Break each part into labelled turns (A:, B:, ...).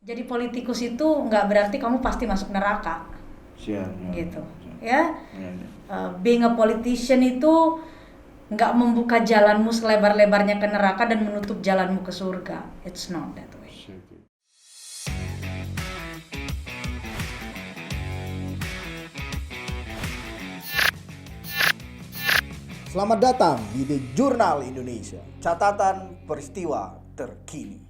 A: Jadi politikus itu nggak berarti kamu pasti masuk neraka,
B: Siap, ya.
A: gitu,
B: Siap.
A: ya.
B: Ya, ya.
A: Being a politician itu nggak membuka jalanmu selebar-lebarnya ke neraka dan menutup jalanmu ke surga. It's not that way.
B: Siap.
C: Selamat datang di The Jurnal Indonesia, catatan peristiwa terkini.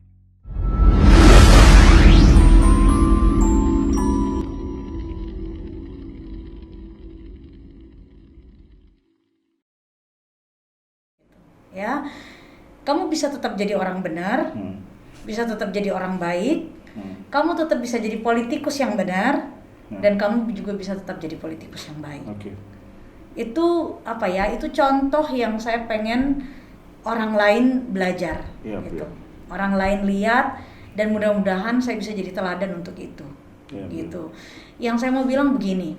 A: Ya, kamu bisa tetap jadi orang benar, bisa tetap jadi orang baik, kamu tetap bisa jadi politikus yang benar, dan kamu juga bisa tetap jadi politikus yang baik.
B: Oke.
A: Itu apa ya? Itu contoh yang saya pengen orang lain belajar,
B: Iya,
A: gitu.
B: iya.
A: Orang lain lihat dan mudah-mudahan saya bisa jadi teladan untuk itu,
B: Iya,
A: gitu. Yang saya mau bilang begini,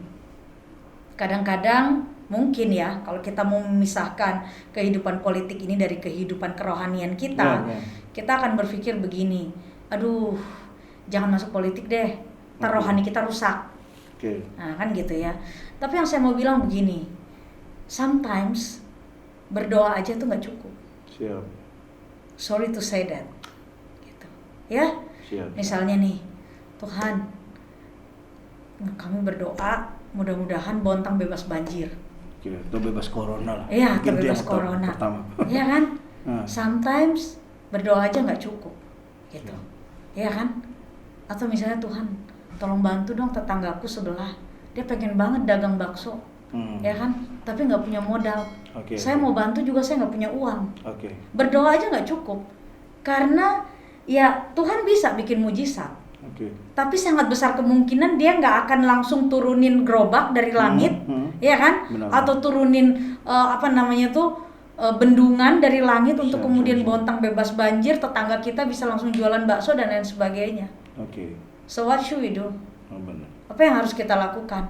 A: kadang-kadang mungkin ya kalau kita mau memisahkan kehidupan politik ini dari kehidupan kerohanian kita,
B: Iya, iya.
A: kita akan berpikir begini, aduh jangan masuk politik deh, ntar
B: Oke.
A: rohani kita rusak.
B: Oke.
A: Nah kan gitu ya. Tapi yang saya mau bilang begini, sometimes berdoa aja tuh nggak cukup.
B: Siap.
A: Sorry to say that, gitu. Ya,
B: Siap.
A: misalnya nih, Tuhan, kami berdoa mudah-mudahan Bontang bebas banjir.
B: Oke. Atau bebas corona lah.
A: Iya,
B: Mungkin itu
A: terbebas
B: yang
A: corona.
B: Pertama.
A: Iya kan?
B: Nah.
A: Sometimes berdoa aja nggak cukup, gitu.
B: Iya.
A: Iya kan? Atau misalnya Tuhan, tolong bantu dong tetanggaku sebelah. Dia pengen banget dagang bakso, ya kan? Tapi nggak punya modal.
B: Oke.
A: Saya mau bantu juga saya nggak punya uang.
B: Oke.
A: Berdoa aja nggak cukup, karena ya Tuhan bisa bikin mujizat.
B: Oke.
A: Tapi sangat besar kemungkinan dia nggak akan langsung turunin gerobak dari langit, ya kan?
B: Benar.
A: Atau turunin bendungan dari langit untuk
B: Siap,
A: kemudian
B: siap.
A: Bontang bebas banjir, tetangga kita bisa langsung jualan bakso dan lain sebagainya.
B: Oke.
A: So what should we do?
B: Oh, benar.
A: Apa yang harus kita lakukan?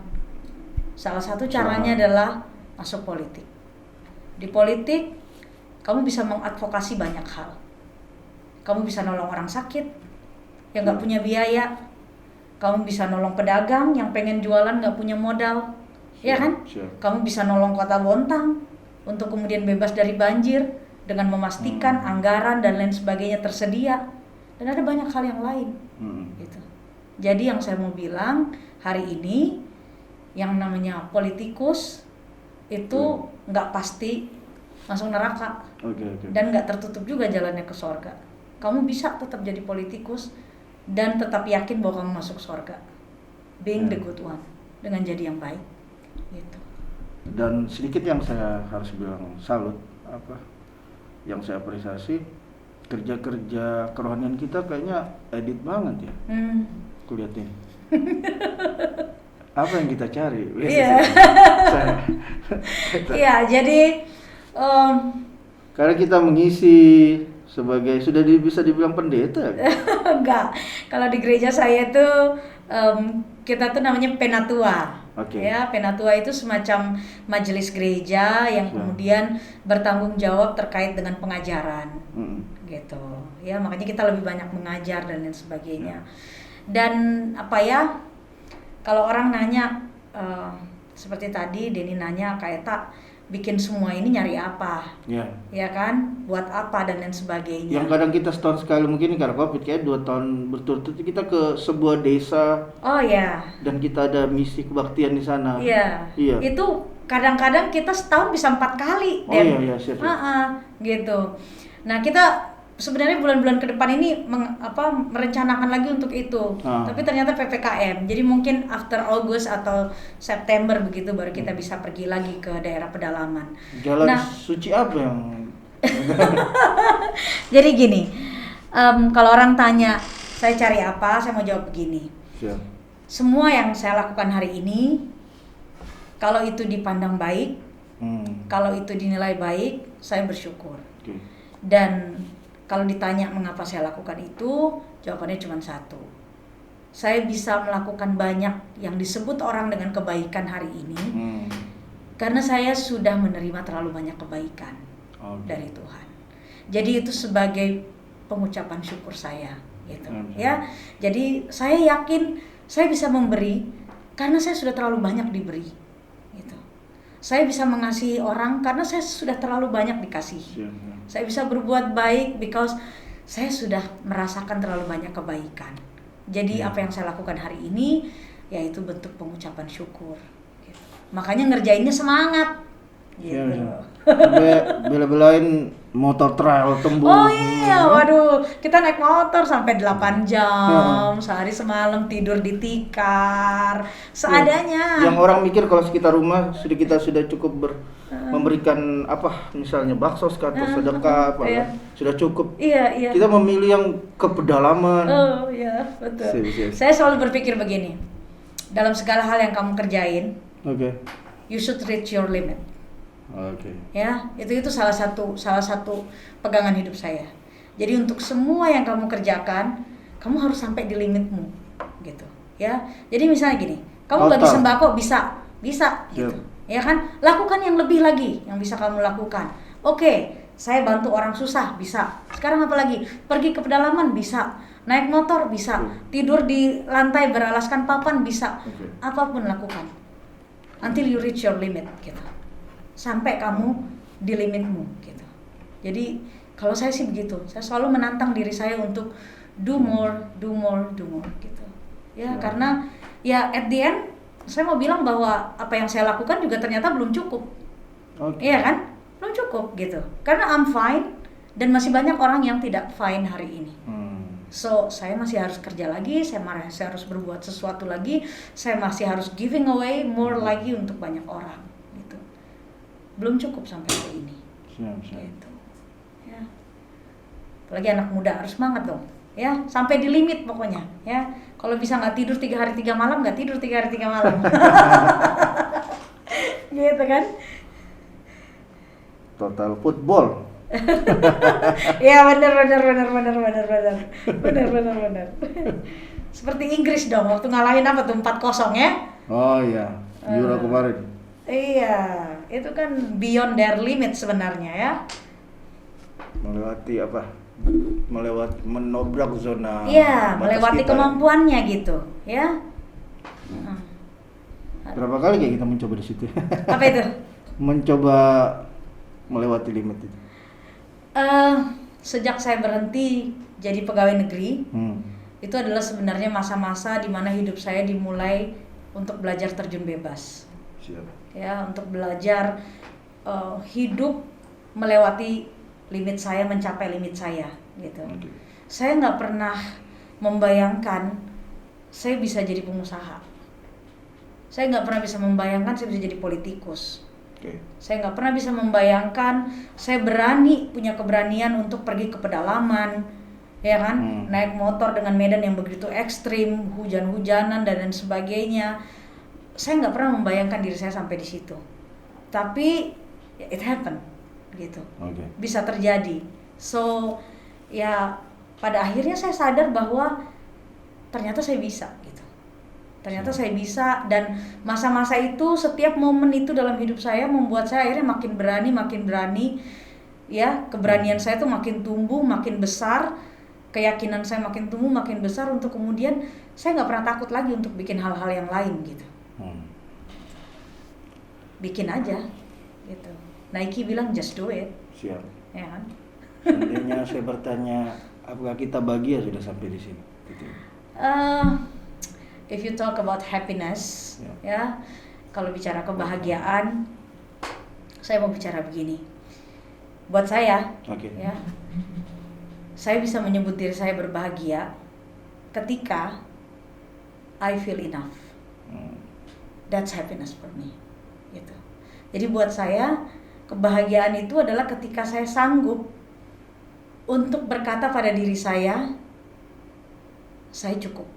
A: Salah satu caranya adalah masuk politik. Di politik, kamu bisa mengadvokasi banyak hal. Kamu bisa nolong orang sakit yang nggak punya biaya. Kamu bisa nolong pedagang yang pengen jualan nggak punya modal, ya kan?
B: Siap.
A: Kamu bisa nolong kota Bontang untuk kemudian bebas dari banjir dengan memastikan anggaran dan lain sebagainya tersedia. Dan ada banyak hal yang lain, gitu. Jadi yang saya mau bilang hari ini, yang namanya politikus itu nggak pasti masuk neraka.
B: Oke, oke.
A: Dan nggak tertutup juga jalannya ke sorga. Kamu bisa tetap jadi politikus dan tetap yakin bahwa kamu masuk sorga, being the good one, dengan jadi yang baik, gitu.
B: Dan sedikit yang saya harus bilang salut, yang saya apresiasi, kerja-kerja kerohanian kita kayaknya edit banget ya. Kulihat ini. Apa yang kita cari?
A: Iya.
B: Saya-
A: Iya, jadi
B: Karena kita mengisi sebagai bisa dibilang pendeta.
A: enggak. Kalau di gereja saya tuh kita tuh namanya penatua.
B: Oke.
A: Ya, penatua itu semacam majelis gereja yang kemudian bertanggung jawab terkait dengan pengajaran. Gitu. Ya, makanya kita lebih banyak mengajar dan lain sebagainya. Dan kalau orang nanya seperti tadi Denny nanya, Kak Eta bikin semua ini nyari apa?
B: Ya.
A: Ya kan? Buat apa dan lain sebagainya.
B: Yang kadang kita setahun sekali mungkin karena Covid kayak 2 tahun berturut-turut kita ke sebuah desa
A: Oh ya.
B: dan kita ada misi kebaktian di sana.
A: Iya.
B: Iya.
A: Itu kadang-kadang kita setahun bisa 4 kali.
B: Oh iya, siap.
A: Gitu. Nah, kita sebenarnya bulan-bulan ke depan ini merencanakan lagi untuk itu. Tapi ternyata PPKM. Jadi mungkin after August atau September begitu baru kita bisa pergi lagi ke daerah pedalaman.
B: Jalan
A: Nah,
B: suci apa yang
A: jadi gini, kalau orang tanya saya cari apa, saya mau jawab begini.
B: Siap.
A: Semua yang saya lakukan hari ini, kalau itu dipandang baik, kalau itu dinilai baik, saya bersyukur.
B: Oke.
A: Dan kalau ditanya mengapa saya lakukan itu, jawabannya cuma satu. Saya bisa melakukan banyak yang disebut orang dengan kebaikan hari ini, karena saya sudah menerima terlalu banyak kebaikan dari Tuhan. Jadi itu sebagai pengucapan syukur saya gitu. Ya, jadi saya yakin saya bisa memberi karena saya sudah terlalu banyak diberi. Gitu. Saya bisa mengasihi orang karena saya sudah terlalu banyak dikasihi. Saya bisa berbuat baik because saya sudah merasakan terlalu banyak kebaikan. Jadi apa yang saya lakukan hari ini yaitu bentuk pengucapan syukur. Gitu. Makanya ngerjainnya semangat. Gitu.
B: Bela-belain motor trail tembus.
A: Oh iya, waduh, kita naik motor sampai 8 jam, sehari semalam tidur di tikar, seadanya.
B: Yang orang mikir kalau sekitar rumah kita sudah cukup memberikan apa, misalnya bakso atau sedekah, sudah cukup.
A: Iya.
B: Kita memilih yang ke pedalaman.
A: Oh iya, betul. Saya selalu berpikir begini, dalam segala hal yang kamu kerjain, you should reach your limit. Ya, itu salah satu pegangan hidup saya. Jadi untuk semua yang kamu kerjakan, kamu harus sampai di limitmu, gitu. Ya, jadi misalnya gini, kamu bagi sembako bisa, gitu. Ya kan, lakukan yang lebih lagi yang bisa kamu lakukan. Oke, saya bantu orang susah bisa. Sekarang apa lagi? Pergi ke pedalaman bisa, naik motor bisa, tidur di lantai beralaskan papan bisa, apapun lakukan. Until you reach your limit, gitu. Sampai kamu di limitmu gitu. Jadi kalau saya sih begitu, saya selalu menantang diri saya untuk do more gitu. Ya, karena ya at the end saya mau bilang bahwa apa yang saya lakukan juga ternyata belum cukup. Iya kan? Belum cukup gitu. Karena I'm fine dan masih banyak orang yang tidak fine hari ini. So, saya masih harus kerja lagi, saya harus berbuat sesuatu lagi, saya masih harus giving away more lagi untuk banyak orang. Belum cukup sampai hari ini. Gitu. Ya. Apalagi anak muda harus semangat dong. Ya, sampai di limit pokoknya. Ya, kalau bisa nggak tidur 3 hari 3 malam, nggak tidur 3 hari 3 malam. Gitu kan?
B: Total football.
A: Ya benar. Seperti Inggris dong waktu ngalahin apa tuh 4-0 ya?
B: Oh iya, Euro kemarin.
A: Iya, itu kan beyond their limit sebenarnya ya.
B: Menobrak zona.
A: Iya, melewati kemampuannya gitu, ya.
B: Berapa kali kayak kita mencoba di situ?
A: Apa itu?
B: Mencoba melewati limit itu.
A: Sejak saya berhenti jadi pegawai negeri, itu adalah sebenarnya masa-masa di mana hidup saya dimulai untuk belajar terjun bebas. Ya, untuk belajar hidup melewati limit saya, mencapai limit saya gitu. Saya nggak pernah membayangkan saya bisa jadi pengusaha. Saya nggak pernah bisa membayangkan saya bisa jadi politikus. Saya nggak pernah bisa membayangkan saya punya keberanian untuk pergi ke pedalaman, ya kan, naik motor dengan medan yang begitu ekstrim, hujan-hujanan dan sebagainya. Saya nggak pernah membayangkan diri saya sampai di situ, tapi it happened gitu, bisa terjadi. So ya pada akhirnya saya sadar bahwa ternyata saya bisa gitu, ternyata saya bisa. Dan masa-masa itu, setiap momen itu dalam hidup saya membuat saya akhirnya makin berani ya. Keberanian saya tuh makin tumbuh, makin besar, keyakinan saya makin tumbuh, makin besar, untuk kemudian saya nggak pernah takut lagi untuk bikin hal-hal yang lain gitu. Bikin aja gitu. Nike bilang just do it.
B: Siap.
A: Ya kan?
B: Seandainya saya bertanya, apakah kita bahagia sudah sampai di sini? Gitu.
A: If you talk about happiness, ya, kalau bicara kebahagiaan, saya mau bicara begini. Buat saya, ya, saya bisa menyebut diri saya berbahagia ketika I feel enough. That's happiness for me. Gitu. Jadi buat saya kebahagiaan itu adalah ketika saya sanggup untuk berkata pada diri saya cukup.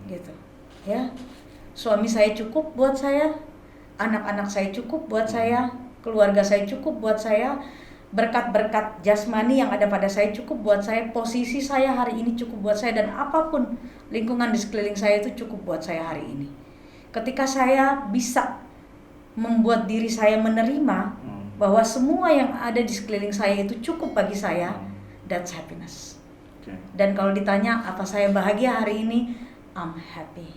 A: Gitu. Ya. Suami saya cukup buat saya, anak-anak saya cukup buat saya, keluarga saya cukup buat saya, berkat-berkat jasmani yang ada pada saya cukup buat saya, posisi saya hari ini cukup buat saya, dan apapun lingkungan di sekeliling saya itu cukup buat saya hari ini. Ketika saya bisa membuat diri saya menerima bahwa semua yang ada di sekeliling saya itu cukup bagi saya, that's happiness. Dan kalau ditanya apa saya bahagia hari ini, I'm happy.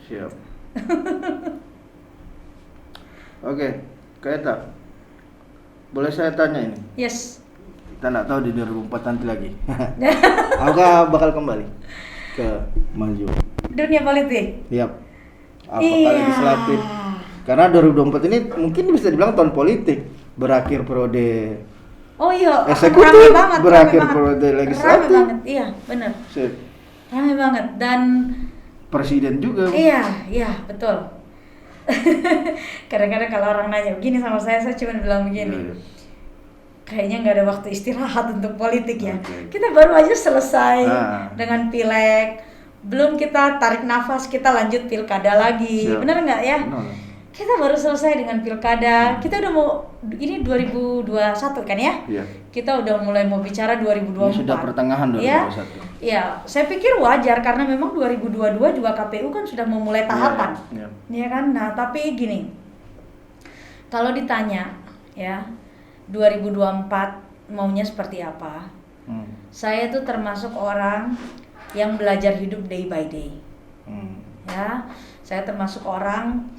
B: Siap. Oke, Kaeta, boleh saya tanya ini?
A: Yes.
B: Kita nggak tahu di 2004 nanti lagi. Apakah bakal kembali ke maju
A: Dunia politik?
B: Yap. Apakah legislatif? Karena 2024 ini mungkin bisa dibilang tahun politik, berakhir periode
A: Oh iya,
B: eksekutif,
A: rame banget,
B: berakhir
A: rame
B: periode
A: banget.
B: legislatif.
A: Rame banget, iya benar.
B: Sip.
A: Rame banget dan
B: Presiden juga.
A: iya betul. Kadang-kadang kalau orang nanya begini sama saya cuma bilang begini.
B: Iya.
A: Kayaknya nggak ada waktu istirahat untuk politik ya.
B: Okay.
A: Kita baru aja selesai dengan pileg, belum kita tarik nafas, kita lanjut pilkada lagi.
B: Siap.
A: Bener nggak ya?
B: Benar.
A: Kita baru selesai dengan pilkada. Kita udah mau ini 2021 kan ya?
B: Iya.
A: Kita udah mulai mau bicara 2024.
B: Ini sudah pertengahan 2021.
A: Ya, saya pikir wajar karena memang 2022 juga KPU kan sudah memulai tahapan. Iya kan? Nah, tapi gini. Kalau ditanya ya, 2024 maunya seperti apa? Saya tuh termasuk orang yang belajar hidup day by day. Ya, saya termasuk orang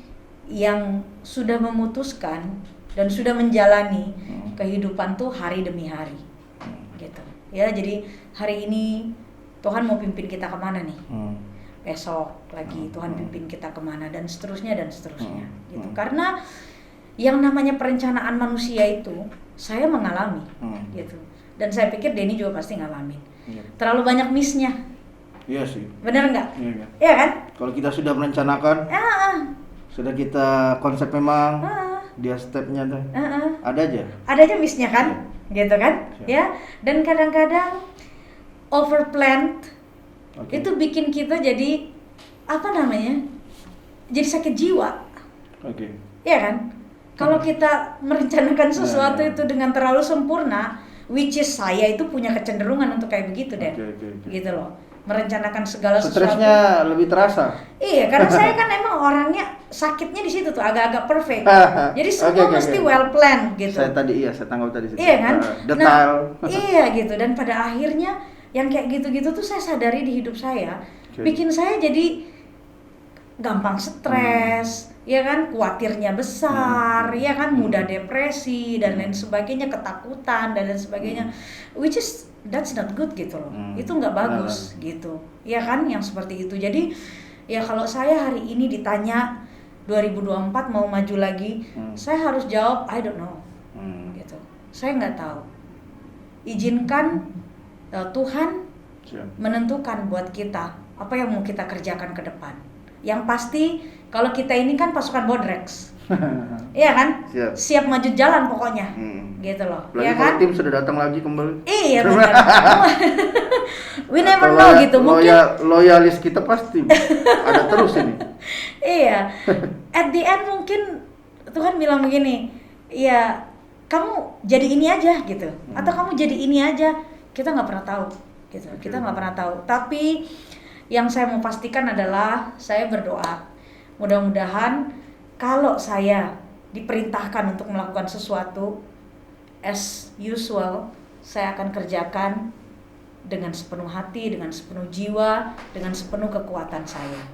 A: yang sudah memutuskan dan sudah menjalani kehidupan tuh hari demi hari, gitu. Ya, jadi hari ini Tuhan mau pimpin kita kemana nih? Besok lagi Tuhan pimpin kita kemana dan seterusnya gitu. Karena yang namanya perencanaan manusia itu saya mengalami, gitu. Dan saya pikir Denny juga pasti ngalamin. Terlalu banyak miss-nya.
B: Iya sih.
A: Bener nggak?
B: Iya.
A: Iya kan?
B: Kalau kita sudah merencanakan, sudah kita konsep memang, dia stepnya tuh, ada aja
A: miss-nya kan, gitu kan? Ya. Dan kadang-kadang overplanned itu bikin kita jadi apa namanya? Jadi sakit jiwa. Iya kan? Kalau kita merencanakan sesuatu itu dengan terlalu sempurna, which is saya itu punya kecenderungan untuk kayak begitu deh, gitu loh. Merencanakan segala sesuatu.
B: Stresnya lebih terasa.
A: Iya, karena saya kan emang orangnya sakitnya di situ tuh agak-agak perfect. Jadi semua mesti well planned gitu.
B: Saya tangkap tadi.
A: Iya kan?
B: Detail.
A: Nah, iya gitu. Dan pada akhirnya yang kayak gitu-gitu tuh saya sadari di hidup saya, bikin saya jadi gampang stres, ya kan, khawatirnya besar, ya kan, mudah depresi dan lain sebagainya, ketakutan dan lain sebagainya, which is that's not good gitu loh, itu nggak bagus gitu, ya kan, yang seperti itu. Jadi ya kalau saya hari ini ditanya 2024 mau maju lagi, saya harus jawab I don't know, gitu, saya nggak tahu. Izinkan Tuhan menentukan buat kita apa yang mau kita kerjakan ke depan. Yang pasti kalau kita ini kan pasukan Bodrex, iya kan? Siap maju jalan pokoknya, gitu loh.
B: Ya kan? Tim sudah datang lagi kembali.
A: Iya benar. We never know gitu. Mungkin
B: loyalis kita pasti ada terus ini.
A: Iya. At the end mungkin Tuhan bilang begini, ya kamu jadi ini aja gitu, atau kamu jadi ini aja. Kita nggak pernah tahu, gitu. Kita nggak pernah tahu. Tapi yang saya mau pastikan adalah saya berdoa mudah-mudahan kalau saya diperintahkan untuk melakukan sesuatu as usual, saya akan kerjakan dengan sepenuh hati, dengan sepenuh jiwa, dengan sepenuh kekuatan saya.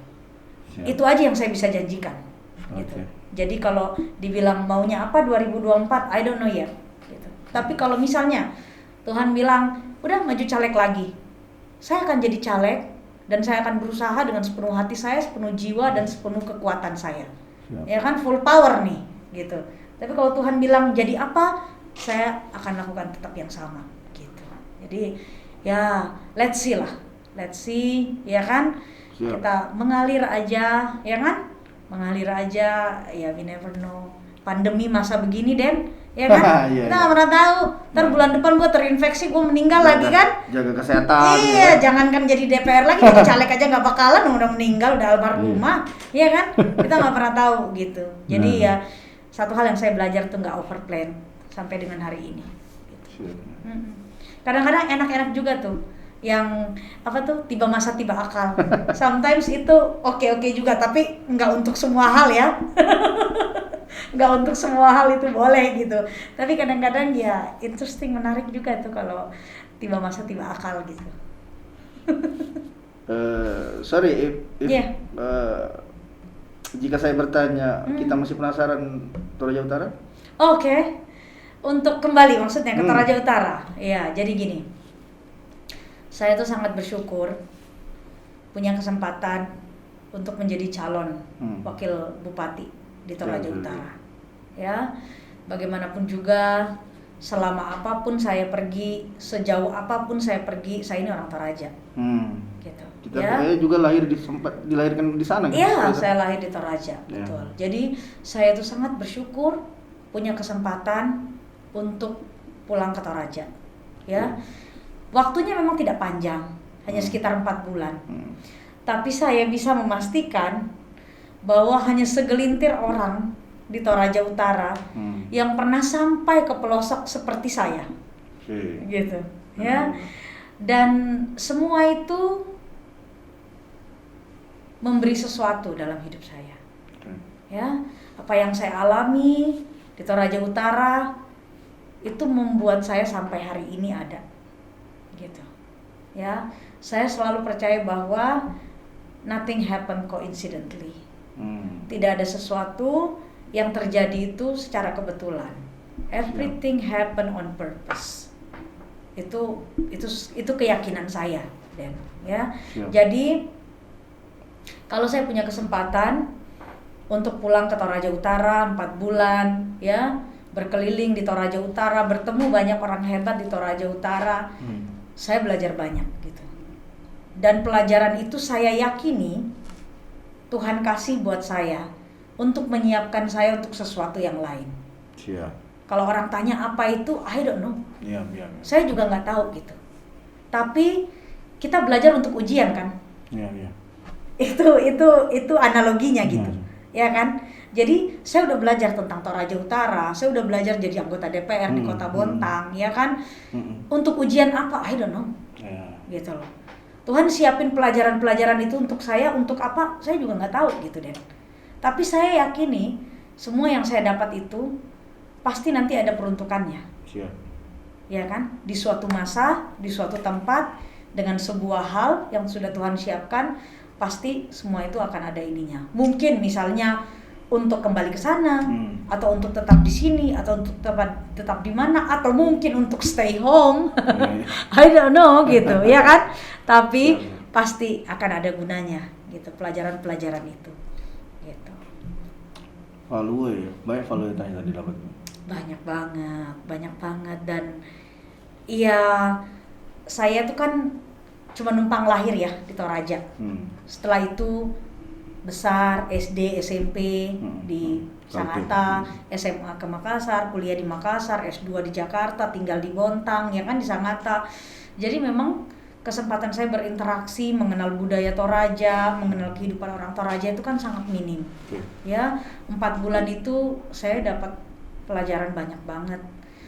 A: Itu aja yang saya bisa janjikan, gitu. Jadi kalau dibilang maunya apa 2024, I don't know yet, gitu. Tapi kalau misalnya Tuhan bilang udah maju caleg lagi, saya akan jadi caleg dan saya akan berusaha dengan sepenuh hati saya, sepenuh jiwa dan sepenuh kekuatan saya. Ya kan, full power nih, gitu. Tapi kalau Tuhan bilang jadi apa, saya akan lakukan tetap yang sama, gitu. Jadi ya let's see, ya kan. Kita mengalir aja, ya kan? Mengalir aja, ya we never know. Pandemi masa begini Den, ya kan? Kita nggak pernah tahu. Ntar bulan depan gue terinfeksi, gue meninggal lagi kan?
B: Jaga kesehatan.
A: Iya, jangankan jadi DPR lagi, jadi caleg aja nggak bakalan, udah meninggal, udah almarhumah, iya kan? Kita nggak pernah tahu gitu. Jadi ya satu hal yang saya belajar tuh nggak overplan sampai dengan hari ini. Gitu. Kadang-kadang enak-enak juga tuh, yang apa tuh tiba masa tiba akal. Sometimes itu oke juga, tapi nggak untuk semua hal ya. Nggak untuk semua hal itu boleh gitu. Tapi kadang-kadang ya interesting, menarik juga tuh kalau tiba masa tiba akal gitu.
B: Sorry if
A: Yeah.
B: jika saya bertanya, kita masih penasaran Toraja Utara?
A: Oke. Untuk kembali maksudnya ke Toraja Utara. Ya, jadi gini. Saya tuh sangat bersyukur punya kesempatan untuk menjadi calon wakil bupati di Toraja Utara. Ya. Bagaimanapun juga, selama apapun saya pergi, sejauh apapun saya pergi, saya ini orang Toraja. Gitu.
B: Kita
A: ya.
B: juga dilahirkan di sana.
A: Iya, saya lahir di Toraja, betul. Jadi saya tuh sangat bersyukur punya kesempatan untuk pulang ke Toraja. Ya, waktunya memang tidak panjang, hanya sekitar 4 bulan. Tapi saya bisa memastikan bahwa hanya segelintir orang di Toraja Utara yang pernah sampai ke pelosok seperti saya, gitu. Ya, dan semua itu memberi sesuatu dalam hidup saya. Ya, apa yang saya alami di Toraja Utara itu membuat saya sampai hari ini ada. Gitu. Ya, saya selalu percaya bahwa nothing happen coincidentally. Tidak ada sesuatu yang terjadi itu secara kebetulan. Everything happen on purpose. Itu keyakinan saya, Dan. Ya. Jadi kalau saya punya kesempatan untuk pulang ke Toraja Utara 4 bulan, ya, berkeliling di Toraja Utara, bertemu banyak orang hebat di Toraja Utara, saya belajar banyak gitu. Dan pelajaran itu saya yakini Tuhan kasih buat saya untuk menyiapkan saya untuk sesuatu yang lain. Kalau orang tanya apa itu, I don't know. Saya juga nggak tahu gitu. Tapi kita belajar untuk ujian kan? Itu analoginya gitu, ya kan? Jadi saya udah belajar tentang Toraja Utara, saya udah belajar jadi anggota DPR di Kota Bontang, ya kan? Untuk ujian apa? I don't know, gitu loh. Tuhan siapin pelajaran-pelajaran itu untuk saya, untuk apa? Saya juga nggak tahu gitu, Den. Tapi saya yakini semua yang saya dapat itu pasti nanti ada peruntukannya, ya kan? Di suatu masa, di suatu tempat, dengan sebuah hal yang sudah Tuhan siapkan. Pasti semua itu akan ada ininya. Mungkin misalnya untuk kembali ke sana, atau untuk tetap di sini, atau untuk tetap di mana, atau mungkin untuk stay home. I don't know gitu, ya kan? Tapi pasti akan ada gunanya gitu, pelajaran-pelajaran itu. Gitu.
B: Value ya, banyak value yang tadi dapat.
A: Banyak banget dan iya, saya tuh kan cuma numpang lahir ya di Toraja. Setelah itu besar, SD, SMP di Sangatta, SMA ke Makassar, kuliah di Makassar, S2 di Jakarta, tinggal di Bontang, ya kan, di Sangatta. Jadi memang kesempatan saya berinteraksi, mengenal budaya Toraja, mengenal kehidupan orang Toraja itu kan sangat minim. Ya, 4 bulan itu saya dapat pelajaran banyak banget.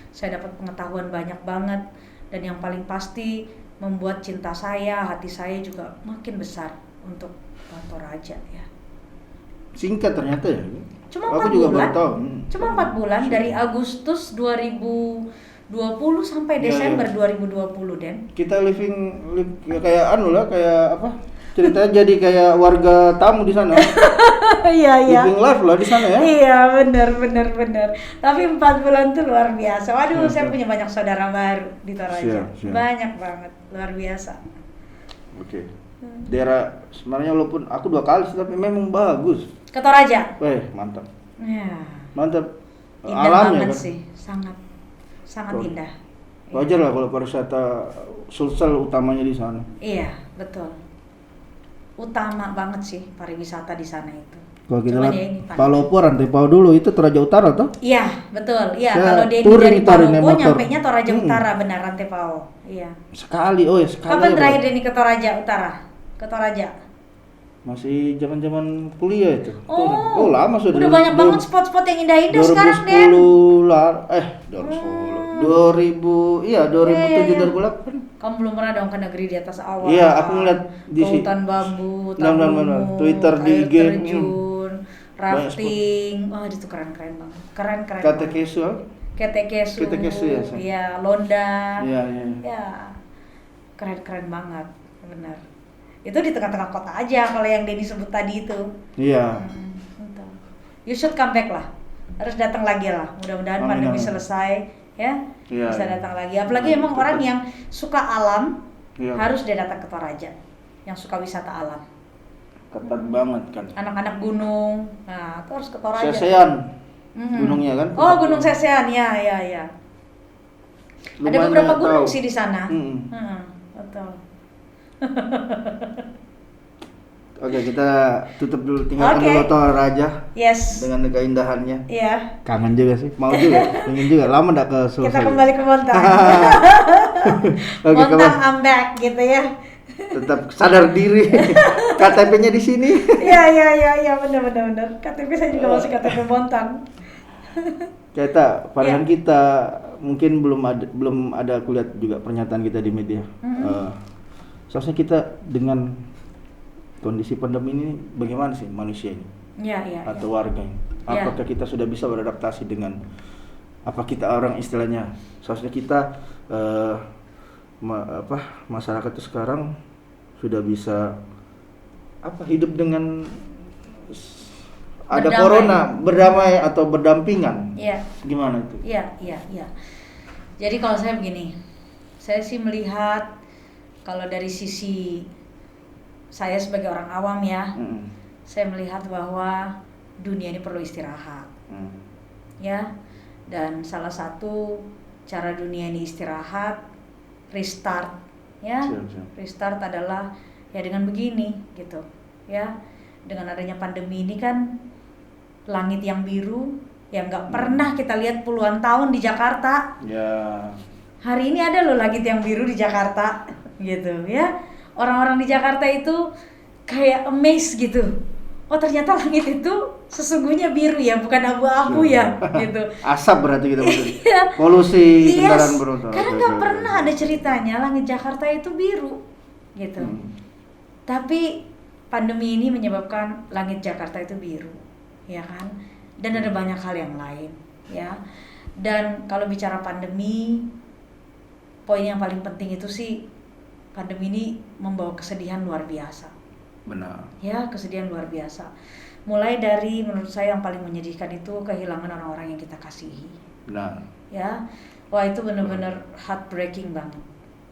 A: Saya dapat pengetahuan banyak banget, dan yang paling pasti membuat cinta saya, hati saya juga makin besar untuk Toraja ya.
B: Singkat ternyata ya.
A: Cuma
B: aku
A: 4
B: juga
A: bulan.
B: baru tahu.
A: Cuma 4 bulan dari Agustus 2020 sampai Desember 2020, Den.
B: Kita living kayak kayak apa? Ceritanya jadi kayak warga tamu di sana.
A: Iya.
B: Living life lah di sana ya.
A: Iya, benar. Tapi 4 bulan tuh luar biasa. Waduh, saya punya banyak saudara baru di Toraja.
B: Siap.
A: Banyak banget, luar biasa.
B: Oke. Daerah sebenarnya walaupun aku 2 kali sih, tapi memang bagus.
A: Ke Toraja?
B: Mantap.
A: Ya.
B: Mantap.
A: Indah
B: Alamnya
A: banget
B: kan?
A: sih, sangat indah.
B: Wajar lah kalau pariwisata Sulsel utamanya di sana.
A: Iya, betul. Utama banget sih pariwisata di sana itu.
B: Kalau kita
A: Cuman
B: lihat
A: ya ini
B: Palopo, Rantepao dulu itu Toraja Utara tuh.
A: Iya, betul. Iya,
B: Saya
A: kalau Denny
B: touring
A: dari
B: itu hari ini
A: Palopo
B: motor.
A: nyampenya Toraja Utara, benar, Rantepao. Iya.
B: Sekali sekali.
A: Kapan
B: aja,
A: terakhir
B: Bro.
A: Denny ke Toraja Utara? Ke Toraja?
B: Masih zaman-zaman kuliah itu.
A: Oh,
B: lama sudah.
A: udah banyak banget spot-spot yang indah-indah sekarang, Den.
B: 2007
A: Iya.
B: 2008.
A: Kamu belum pernah dong ke negeri di atas awan?
B: Iya, aku ngeliat di
A: ke hutan bambu,
B: benar,
A: lumut,
B: Twitter di
A: air
B: IG.
A: terjun, rafting. Wah, itu keren banget. Keren.
B: Katekesu.
A: Ketekesu.
B: Ketekesu ya, Sa?
A: Iya, Londa.
B: Iya.
A: Ya, Keren banget, benar. Itu di tengah-tengah kota aja kalau yang Denny sebut tadi itu.
B: Iya.
A: Gitu. You should come back lah. Harus datang lagi lah. Mudah-mudahan pandemi selesai ya.
B: Iya,
A: bisa
B: iya.
A: datang lagi. Apalagi emang orang yang suka alam
B: Iya.
A: harus dia datang ke Toraja. Yang suka wisata alam.
B: Ketat banget kan.
A: Anak-anak gunung. Nah, itu harus ke Toraja.
B: Sesean. Gunungnya kan.
A: Oh, Gunung Sesean. Ya. Ada beberapa gunung sih di sana. Betul.
B: Oke, kita tutup dulu, tinggalkan dulu Toraja.
A: Yes.
B: Dengan keindahannya.
A: Iya.
B: Kangen juga sih, mau juga, ingin juga. Lama enggak ke Sulsel.
A: Kita kembali ke Montang.
B: Oke,
A: Montang I'm back gitu ya.
B: Tetap sadar diri. KTP-nya di sini.
A: Iya, benar. KTP saya juga masih KTP Montang.
B: Varian kita mungkin belum ada aku lihat juga pernyataan kita di media. Seharusnya kita dengan kondisi pandemi ini bagaimana sih manusia ini? Atau warga ini? Apakah kita sudah bisa beradaptasi dengan apa kita orang istilahnya? Seharusnya kita masyarakat itu sekarang sudah bisa hidup dengan ada
A: berdamai.
B: corona, berdamai atau berdampingan.
A: Iya.
B: Gimana itu?
A: Iya. Jadi kalau saya begini, saya sih melihat kalau dari sisi saya sebagai orang awam ya, saya melihat bahwa dunia ini perlu istirahat, ya. Dan salah satu cara dunia ini istirahat, restart, ya.
B: Siap.
A: Restart adalah ya dengan begini, gitu, ya. Dengan adanya pandemi ini kan langit yang biru yang nggak pernah kita lihat puluhan tahun di Jakarta.
B: Ya.
A: Hari ini ada loh langit yang biru di Jakarta, gitu ya. Orang-orang di Jakarta itu kayak amazed gitu. Oh ternyata langit itu sesungguhnya biru ya, bukan abu-abu ya, gitu.
B: Asap berarti kita maksudnya.
A: Iya.
B: Polusi kendaraan bermotor.
A: Karena nggak pernah ada ceritanya langit Jakarta itu biru, gitu. Tapi pandemi ini menyebabkan langit Jakarta itu biru, ya kan? Dan ada banyak hal yang lain, ya. Dan kalau bicara pandemi, poin yang paling penting itu sih pandemi ini membawa kesedihan luar biasa.
B: Benar.
A: Ya, kesedihan luar biasa. Mulai dari menurut saya yang paling menyedihkan itu kehilangan orang-orang yang kita kasihi.
B: Benar.
A: Ya, wah itu benar-benar heartbreaking banget.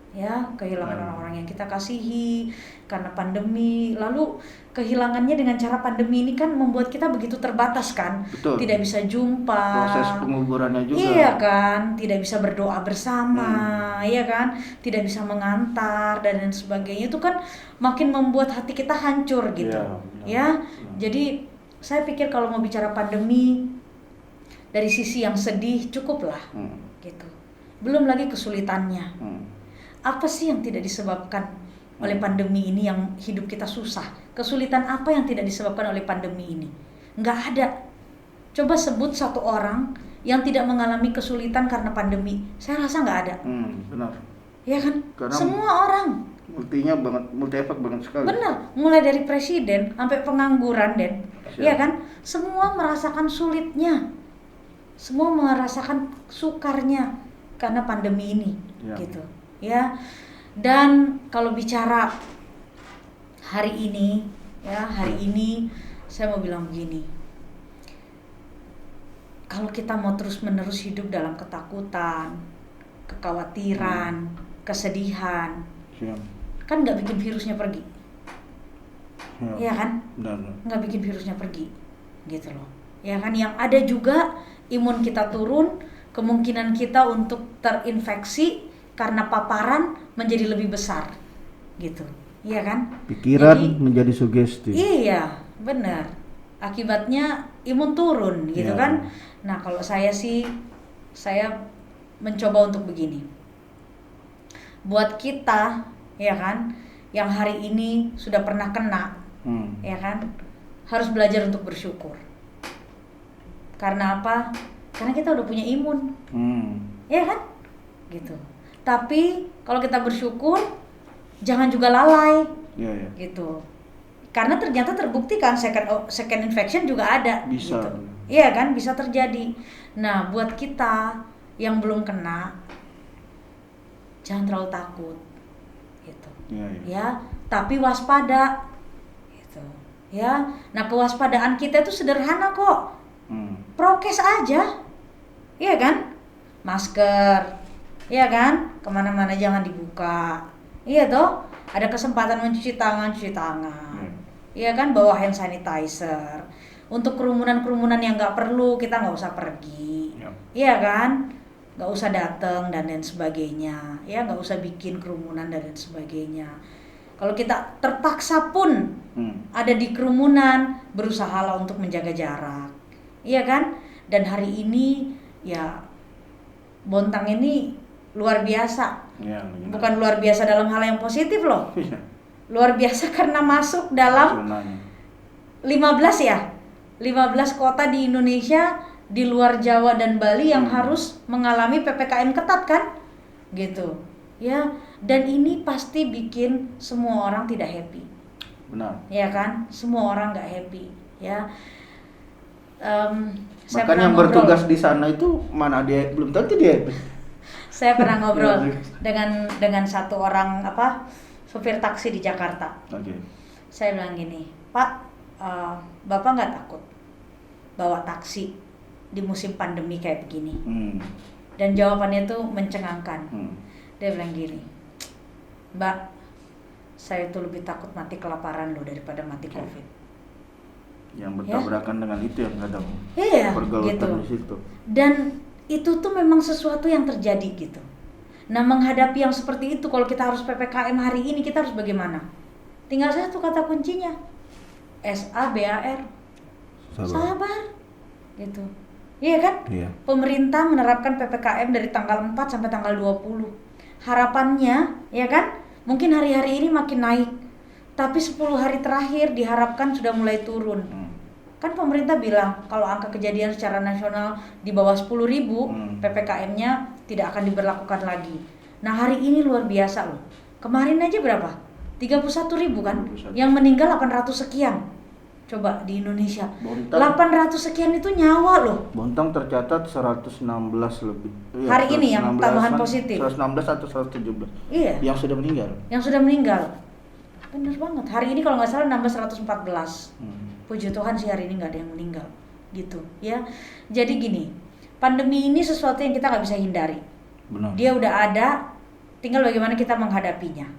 A: Ya, kehilangan orang-orang yang kita kasihi karena pandemi. Lalu kehilangannya dengan cara pandemi ini kan membuat kita begitu terbatas kan.
B: Betul.
A: Tidak bisa jumpa.
B: Proses penguburannya juga.
A: Iya kan, tidak bisa berdoa bersama, iya kan, tidak bisa mengantar dan lain sebagainya. Itu kan makin membuat hati kita hancur gitu. Ya. Jadi saya pikir kalau mau bicara pandemi dari sisi yang sedih cukuplah. Gitu. Belum lagi kesulitannya. Apa sih yang tidak disebabkan oleh pandemi ini yang hidup kita susah? Kesulitan apa yang tidak disebabkan oleh pandemi ini? Nggak ada. Coba sebut satu orang yang tidak mengalami kesulitan karena pandemi. Saya rasa nggak ada.
B: Benar.
A: Ya kan?
B: Karena
A: semua orang.
B: Multi efek banget sekali.
A: Benar. Mulai dari presiden sampai pengangguran, Den. Iya kan? Semua merasakan sulitnya. Semua merasakan sukarnya karena pandemi ini, gitu. Ya, dan kalau bicara hari ini saya mau bilang begini, kalau kita mau terus-menerus hidup dalam ketakutan, kekhawatiran, kesedihan, kan nggak bikin virusnya pergi, ya kan? Nggak bikin virusnya pergi, gitu loh, ya kan? Yang ada juga imun kita turun, kemungkinan kita untuk terinfeksi karena paparan menjadi lebih besar, gitu, iya kan?
B: Pikiran menjadi sugesti.
A: Iya, benar. Akibatnya imun turun, gitu kan? Nah, kalau saya mencoba untuk begini. Buat kita, ya kan, yang hari ini sudah pernah kena, ya kan, harus belajar untuk bersyukur. Karena apa? Karena kita udah punya imun, ya kan, gitu. Tapi kalau kita bersyukur, jangan juga lalai, gitu. Karena ternyata terbukti kan second infection juga ada,
B: bisa.
A: Gitu. Iya kan, bisa terjadi. Nah, buat kita yang belum kena, jangan terlalu takut, Ya, tapi waspada. Gitu. Ya. Nah, kewaspadaan kita itu sederhana kok. Prokes aja. Iya kan? Masker. Iya kan? Kemana-mana jangan dibuka. Iya toh? Ada kesempatan mencuci tangan, cuci tangan. Iya kan? Bawa hand sanitizer. Untuk kerumunan-kerumunan yang nggak perlu kita nggak usah pergi. Iya kan? Nggak usah datang dan lain sebagainya. Ya, nggak usah bikin kerumunan dan lain sebagainya. Kalau kita terpaksa pun ada di kerumunan, berusahalah untuk menjaga jarak. Iya kan? Dan hari ini ya Bontang ini luar biasa. Bukan luar biasa dalam hal yang positif loh. Luar biasa karena masuk dalam 15 kota di Indonesia di luar Jawa dan Bali yang harus mengalami PPKM ketat kan? Gitu. Ya, dan ini pasti bikin semua orang tidak happy.
B: Benar.
A: Ya kan? Semua orang nggak happy, ya.
B: Bahkan yang bertugas di sana itu mana dia belum tentu dia.
A: Saya pernah ngobrol dengan satu orang supir taksi di Jakarta. Saya bilang gini, Pak, Bapak nggak takut bawa taksi di musim pandemi kayak begini? Dan jawabannya itu mencengangkan. Dia bilang gini, Mbak, saya itu lebih takut mati kelaparan loh daripada mati COVID.
B: Yang bertabrakan dengan itu yang kadang pergaulan
A: gitu.
B: di situ.
A: Dan itu tuh memang sesuatu yang terjadi gitu. Nah, menghadapi yang seperti itu, kalau kita harus PPKM hari ini, kita harus bagaimana? Tinggal satu kata kuncinya, SABAR, sabar, gitu. Iya kan?
B: Iya.
A: Pemerintah menerapkan PPKM dari tanggal 4 sampai tanggal 20. Harapannya, ya kan? Mungkin hari-hari ini makin naik, tapi 10 hari terakhir diharapkan sudah mulai turun. Kan pemerintah bilang kalau angka kejadian secara nasional di bawah 10.000, PPKM-nya tidak akan diberlakukan lagi. Nah, hari ini luar biasa loh. Kemarin aja berapa? 31.000 kan?
B: 31.
A: Yang meninggal 800 sekian. Coba di Indonesia.
B: Bontang,
A: 800 sekian itu nyawa loh.
B: Bontang tercatat 116 lebih.
A: Hari ini yang tambahan positif.
B: 116 atau 117.
A: Iya.
B: Yang sudah meninggal.
A: Yang sudah meninggal. Bener banget. Hari ini kalau nggak salah nambah 114. Puji Tuhan sih hari ini nggak ada yang meninggal. Gitu ya. Jadi gini, pandemi ini sesuatu yang kita nggak bisa hindari.
B: Benar.
A: Dia udah ada, tinggal bagaimana kita menghadapinya.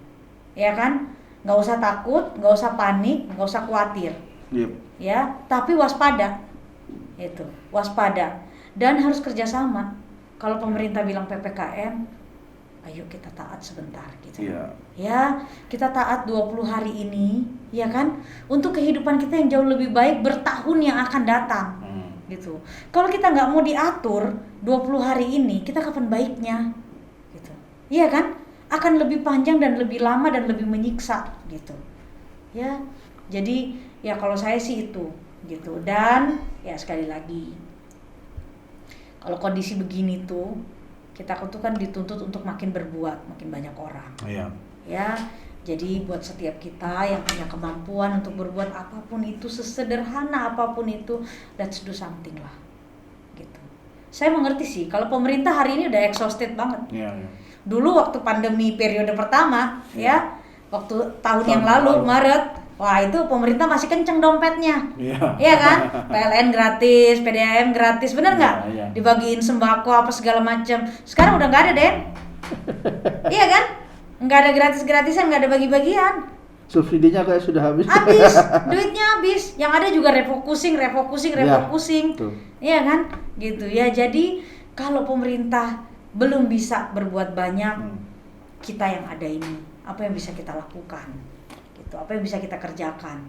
A: Ya kan? Nggak usah takut, nggak usah panik, nggak usah khawatir.
B: Yep.
A: Ya, tapi waspada. Itu, waspada. Dan harus kerjasama. Kalau pemerintah bilang PPKM, ayo kita taat sebentar gitu. Ya, kita taat 20 hari ini, ya kan? Untuk kehidupan kita yang jauh lebih baik bertahun yang akan datang. Gitu. Kalau kita nggak mau diatur 20 hari ini, kita kapan baiknya? Gitu. Iya kan? Akan lebih panjang dan lebih lama dan lebih menyiksa gitu. Ya. Jadi ya kalau saya sih itu gitu. Dan ya sekali lagi, kalau kondisi begini tuh kita tuh kan dituntut untuk makin berbuat, makin banyak orang. Ya, jadi buat setiap kita yang punya kemampuan untuk berbuat apapun itu, sesederhana apapun itu, let's do something lah. Gitu. Saya mengerti sih kalau pemerintah hari ini udah exhausted banget. Dulu waktu pandemi periode pertama, ya, waktu tahun yang lalu Maret, wah itu pemerintah masih kenceng dompetnya, iya kan? PLN gratis, PDAM gratis, bener nggak? Dibagiin sembako apa segala macam. Sekarang udah nggak ada deh, iya kan? Nggak ada gratis-gratisan, nggak ada bagi-bagian.
B: Subsidinya kayak sudah habis.
A: Habis, duitnya habis. Yang ada juga refocusing, iya kan? Gitu ya. Jadi kalau pemerintah belum bisa berbuat banyak, kita yang ada ini, apa yang bisa kita lakukan? Apa yang bisa kita kerjakan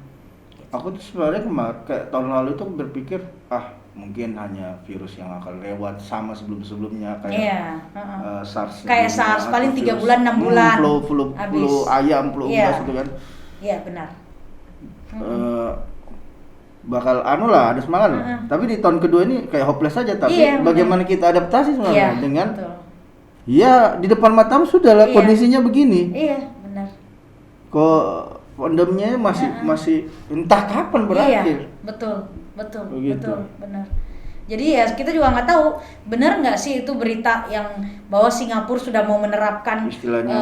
A: gitu.
B: Aku tuh sebenarnya kayak tahun lalu tuh berpikir mungkin hanya virus yang akan lewat sama sebelum-sebelumnya kayak SARS.
A: Kayak SARS paling 3 bulan 6 bulan.
B: Flu ayam, flu unggas gitu kan.
A: Iya benar.
B: Bakal ada semangat. Tapi di tahun kedua ini kayak hopeless aja. Tapi bagaimana kita adaptasi sebenarnya dengan betul. Ya di depan matamu sudah lah kondisinya begini.
A: Iya benar.
B: Kok pandeminya masih entah kapan berakhir.
A: Iya, betul,
B: begitu.
A: benar. Jadi ya kita juga nggak tahu benar nggak sih itu berita yang bahwa Singapura sudah mau menerapkan
B: istilahnya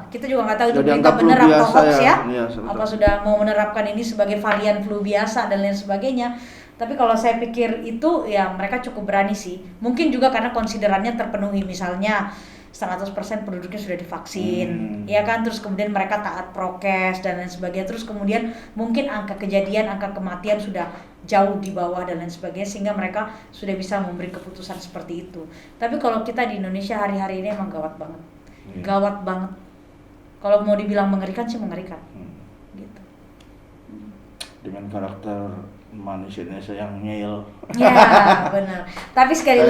A: kita juga nggak tahu itu
B: sudah
A: berita benar atau hoax ya, apa
B: betul.
A: sudah mau menerapkan ini sebagai varian flu biasa dan lain sebagainya. Tapi kalau saya pikir itu ya mereka cukup berani sih. Mungkin juga karena konsiderannya terpenuhi, misalnya 100% penduduknya sudah divaksin, ya kan, terus kemudian mereka taat prokes dan lain sebagainya, terus kemudian mungkin angka kejadian, angka kematian sudah jauh di bawah dan lain sebagainya, sehingga mereka sudah bisa memberi keputusan seperti itu. Tapi kalau kita di Indonesia hari-hari ini emang gawat banget, gawat banget. Kalau mau dibilang mengerikan sih mengerikan, gitu.
B: Dengan karakter manusia Indonesia yang ngeyel.
A: Ya benar. Tapi sekali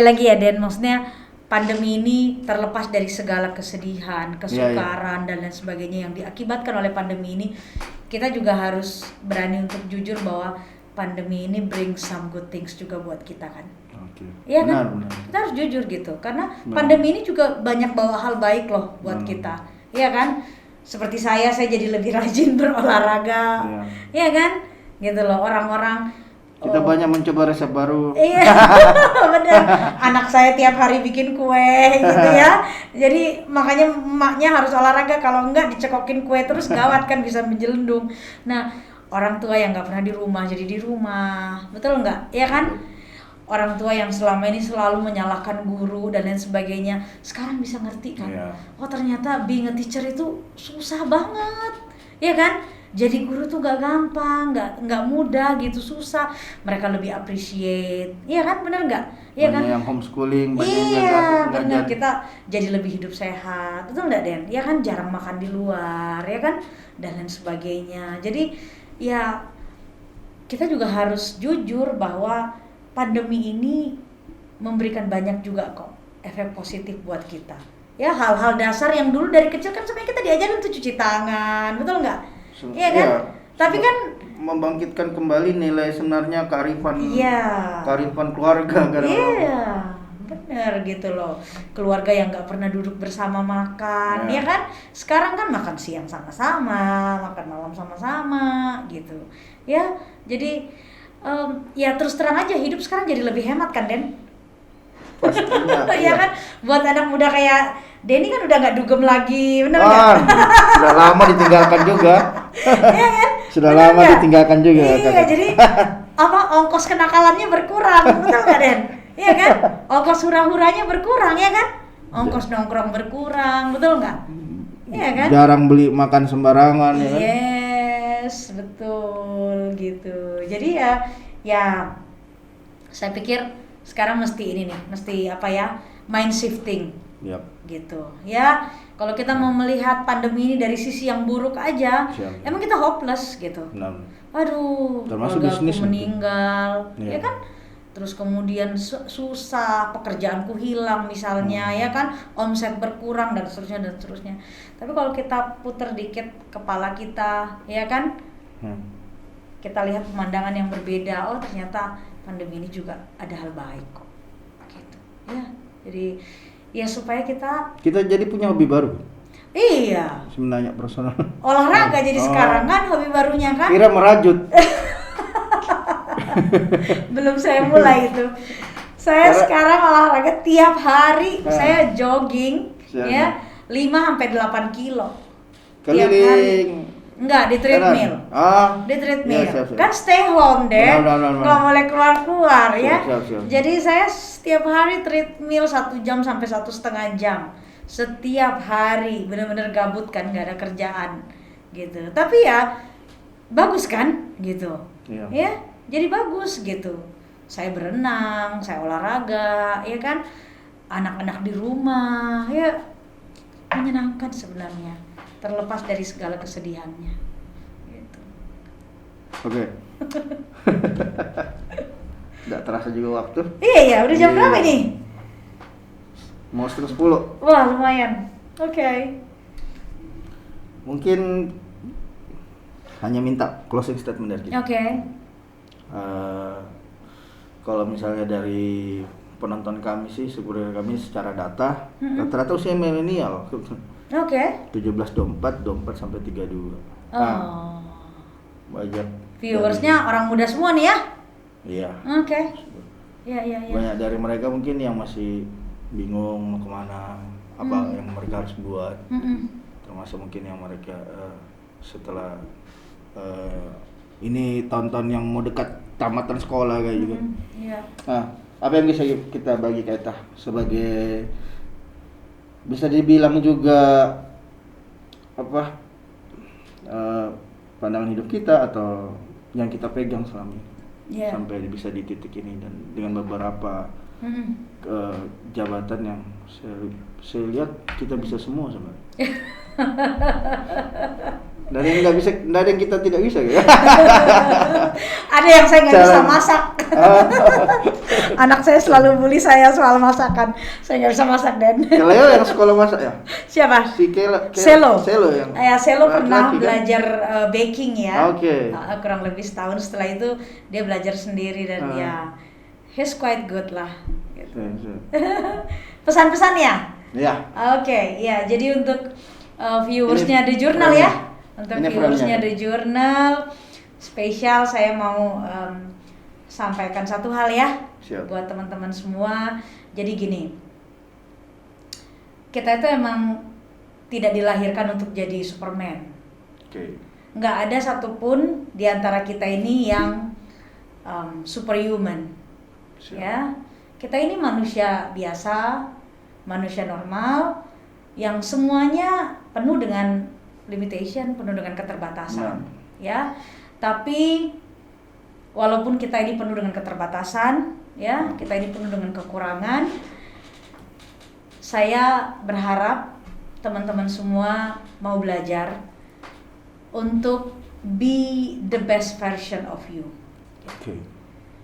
A: lagi ya Den, maksudnya pandemi ini terlepas dari segala kesedihan, kesukaran dan lain sebagainya yang diakibatkan oleh pandemi ini, kita juga harus berani untuk jujur bahwa pandemi ini bring some good things juga buat kita kan. Iya kan? Benar. Kita harus jujur gitu, karena pandemi ini juga banyak bawa hal baik loh buat kita. Iya kan? Seperti saya jadi lebih rajin berolahraga. Iya kan? Gitu loh, orang-orang
B: kita banyak mencoba resep baru.
A: Iya, bener. Anak saya tiap hari bikin kue gitu ya. Jadi makanya emaknya harus olahraga, kalau enggak dicekokin kue terus gawat kan, bisa menjelendung. Nah, orang tua yang nggak pernah di rumah jadi di rumah, betul nggak? Ya kan? Orang tua yang selama ini selalu menyalahkan guru dan lain sebagainya, sekarang bisa ngerti kan? Oh ternyata being a teacher itu susah banget, ya kan? Jadi guru tuh gak gampang, nggak mudah gitu, susah. Mereka lebih appreciate, iya kan, benar nggak? Iya kan?
B: Yang homeschooling,
A: iya benar, kita jadi lebih hidup sehat, betul nggak Den? Ya kan, jarang makan di luar, ya kan, dan lain sebagainya. Jadi ya kita juga harus jujur bahwa pandemi ini memberikan banyak juga kok efek positif buat kita. Ya hal-hal dasar yang dulu dari kecil kan sebenarnya kita diajarin untuk cuci tangan, betul nggak? Iya kan? Tapi kan
B: membangkitkan kembali nilai sebenarnya kearifan keluarga kan.
A: Iya, benar gitu loh. Keluarga yang nggak pernah duduk bersama makan, ya kan? Sekarang kan makan siang sama-sama, makan malam sama-sama gitu. Ya, jadi ya terus terang aja hidup sekarang jadi lebih hemat kan Den?
B: Pastinya.
A: Iya kan? Buat anak muda kayak Denny kan udah nggak dugem lagi, bener nggak?
B: Sudah lama ditinggalkan juga.
A: Iya kan?
B: Sudah bener lama gak? Ditinggalkan juga.
A: Iya, jadi ongkos kenakalannya berkurang, betul nggak Den? Iya kan? Ongkos hura-huranya berkurang, ya kan? Ongkos nongkrong berkurang, betul nggak? Iya kan?
B: Jarang beli makan sembarangan, ya kan?
A: Yes, betul gitu. Jadi ya saya pikir sekarang mesti mind shifting. Gitu ya, kalau kita mau melihat pandemi ini dari sisi yang buruk aja, emang kita hopeless gitu. Aduh, keluargaku meninggal, ya kan, terus kemudian susah, pekerjaanku hilang misalnya, ya kan, omset berkurang dan seterusnya. Tapi kalau kita putar dikit kepala kita, ya kan, kita lihat pemandangan yang berbeda. Oh ternyata pandemi ini juga ada hal baik kok, gitu ya. Jadi ya supaya kita
B: jadi punya hobi baru.
A: Iya.
B: Sebenarnya personal.
A: Olahraga jadi sekarang kan hobi barunya kan.
B: Kira merajut.
A: Belum saya mulai itu. Sekarang olahraga tiap hari. Saya jogging ya 5-8 kilo.
B: Keliling.
A: Enggak, di treadmill. Di treadmill.
B: Ya, siap.
A: Kan stay home deh. Nggak boleh keluar ya.
B: Siap.
A: Jadi saya setiap hari treadmill 1 jam sampai 1,5 jam. Setiap hari, benar-benar gabut kan, nggak ada kerjaan gitu. Tapi ya bagus kan gitu. Ya, jadi bagus gitu. Saya berenang, saya olahraga, ya kan. Anak-anak di rumah, ya menyenangkan sebenarnya. Terlepas dari segala kesedihannya gitu.
B: Oke. Nggak terasa juga waktu.
A: Iya, udah jam berapa nih?
B: Mau 9:30.
A: Wah, lumayan. Oke.
B: Mungkin hanya minta closing statement dari kita.
A: Oke.
B: Kalau misalnya dari penonton kami sih, sebenarnya kami secara data rata-rata usia milenial.
A: Oke.
B: 17-24 sampai 32.
A: Oh.
B: Banyak.
A: Viewersnya orang muda semua nih ya?
B: Iya.
A: Oke. Iya.
B: Banyak dari mereka mungkin yang masih bingung mau kemana, apa yang mereka harus buat. Termasuk mungkin yang mereka setelah ini tahun-tahun yang mau dekat tamatan sekolah kayak gitu.
A: Iya.
B: Nah, apa yang bisa kita bagi Kaita sebagai bisa dibilang juga apa pandangan hidup kita atau yang kita pegang selama ini sampai bisa di titik ini, dan dengan beberapa jabatan yang saya lihat kita bisa semua sebenarnya. Dari yang nggak bisa, dari yang kita tidak bisa ya.
A: Ada yang saya nggak bisa masak. Anak saya selalu bully saya soal masakan. Saya nggak bisa masak, Den.
B: Keleo yang sekolah masak ya?
A: Siapa?
B: Si
A: Selo
B: yang
A: Selo pernah
B: kan?
A: belajar baking ya.
B: Oke.
A: Kurang lebih setahun. Setelah itu dia belajar sendiri dan ya he's quite good lah gitu. Pesan-pesan ya?
B: Iya.
A: Oke, ya. Jadi untuk viewersnya The Journal ya. Untuk viewersnya The Journal spesial saya mau sampaikan satu hal ya.
B: Siap.
A: Buat teman-teman semua. Jadi gini, kita itu emang tidak dilahirkan untuk jadi Superman.
B: Oke.
A: Nggak ada satupun di antara kita ini yang superhuman.
B: Siap.
A: Ya, kita ini manusia biasa, manusia normal yang semuanya penuh dengan limitation, penuh dengan keterbatasan. Ya, tapi walaupun kita ini penuh dengan keterbatasan, ya, kita ini penuh dengan kekurangan, saya berharap teman-teman semua mau belajar untuk be the best version of you.
B: Oke.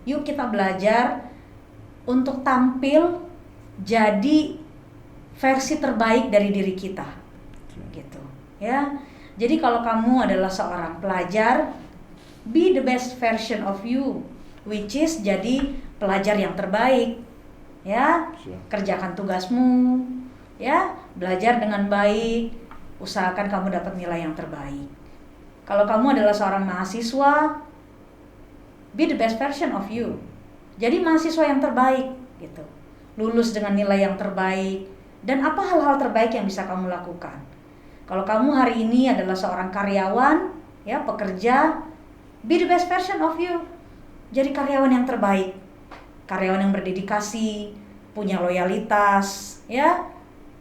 A: Yuk kita belajar untuk tampil jadi versi terbaik dari diri kita, gitu. Ya, jadi kalau kamu adalah seorang pelajar, be the best version of you, which is jadi pelajar yang terbaik, ya. Kerjakan tugasmu, ya, belajar dengan baik, usahakan kamu dapat nilai yang terbaik. Kalau kamu adalah seorang mahasiswa, be the best version of you, jadi mahasiswa yang terbaik, gitu. Lulus dengan nilai yang terbaik, dan apa hal-hal terbaik yang bisa kamu lakukan. Kalau kamu hari ini adalah seorang karyawan, ya, pekerja, be the best version of you. Jadi karyawan yang terbaik, karyawan yang berdedikasi, punya loyalitas, ya,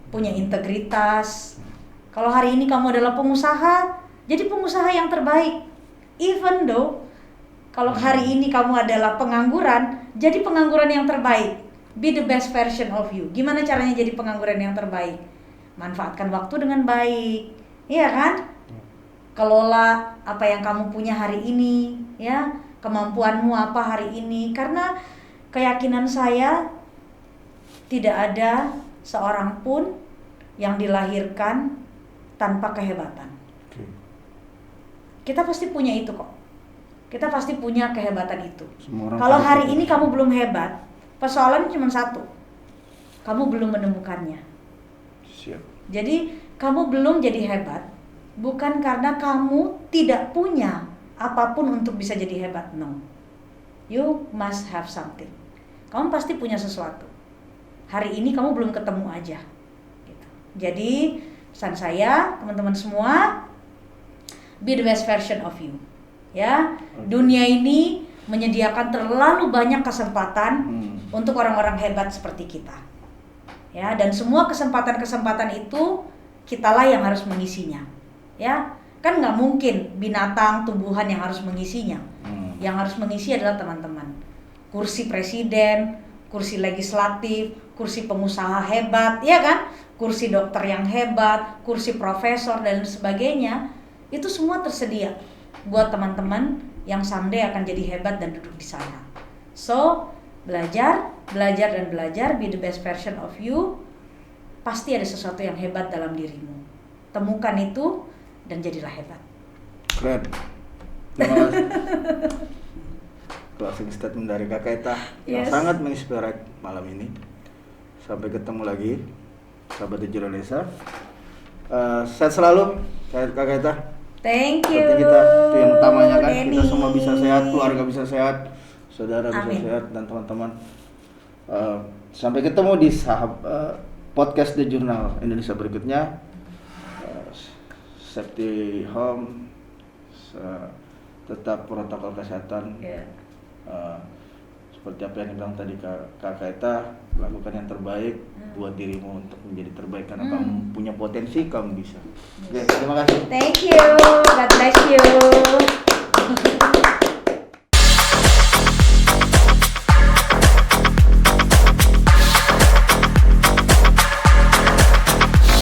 A: punya integritas. Kalau hari ini kamu adalah pengusaha, jadi pengusaha yang terbaik. Even though kalau hari ini kamu adalah pengangguran, jadi pengangguran yang terbaik. Be the best version of you. Gimana caranya jadi pengangguran yang terbaik? Manfaatkan waktu dengan baik, iya kan? Kelola apa yang kamu punya hari ini, ya, kemampuanmu apa hari ini. Karena keyakinan saya tidak ada seorang pun yang dilahirkan tanpa kehebatan. Kita pasti punya itu kok. Kita pasti punya kehebatan itu. Kalau hari ini kamu belum hebat, persoalannya cuma satu, kamu belum menemukannya.
B: Siap.
A: Jadi kamu belum jadi hebat bukan karena kamu tidak punya apapun untuk bisa jadi hebat. No, you must have something. Kamu pasti punya sesuatu. Hari ini kamu belum ketemu aja, gitu. Jadi pesan saya teman-teman semua, be the best version of you, ya. Dunia ini menyediakan terlalu banyak kesempatan untuk orang-orang hebat seperti kita, ya. Dan semua kesempatan-kesempatan itu kitalah yang harus mengisinya, ya. Kan nggak mungkin binatang, tumbuhan yang harus mengisinya. Yang harus mengisi adalah teman-teman. Kursi presiden, kursi legislatif, kursi pengusaha hebat, ya kan? Kursi dokter yang hebat, kursi profesor dan sebagainya, itu semua tersedia buat teman-teman yang someday akan jadi hebat dan duduk di sana. So, belajar dan belajar, be the best version of you. Pasti ada sesuatu yang hebat dalam dirimu. Temukan itu dan jadilah hebat.
B: Keren. Terima kasih. Closing statement dari Kak Kaita yang sangat menginspirasi malam ini. Sampai ketemu lagi, sahabat The Journalisa. Sehat selalu, Kak Kaita.
A: Thank you.
B: Seperti kita, itu yang utamanya kan,
A: Denny.
B: kita semua bisa sehat, keluarga bisa sehat, saudara bisa sehat dan teman-teman. Sampai ketemu di podcast The Journal Indonesia berikutnya. Safety home, tetap protokol kesehatan. Seperti apa yang dibilang tadi Kak Kaita, lakukan yang terbaik buat dirimu untuk menjadi terbaik karena kamu punya potensi, kamu bisa. Oke, terima kasih.
A: Thank you. God bless you.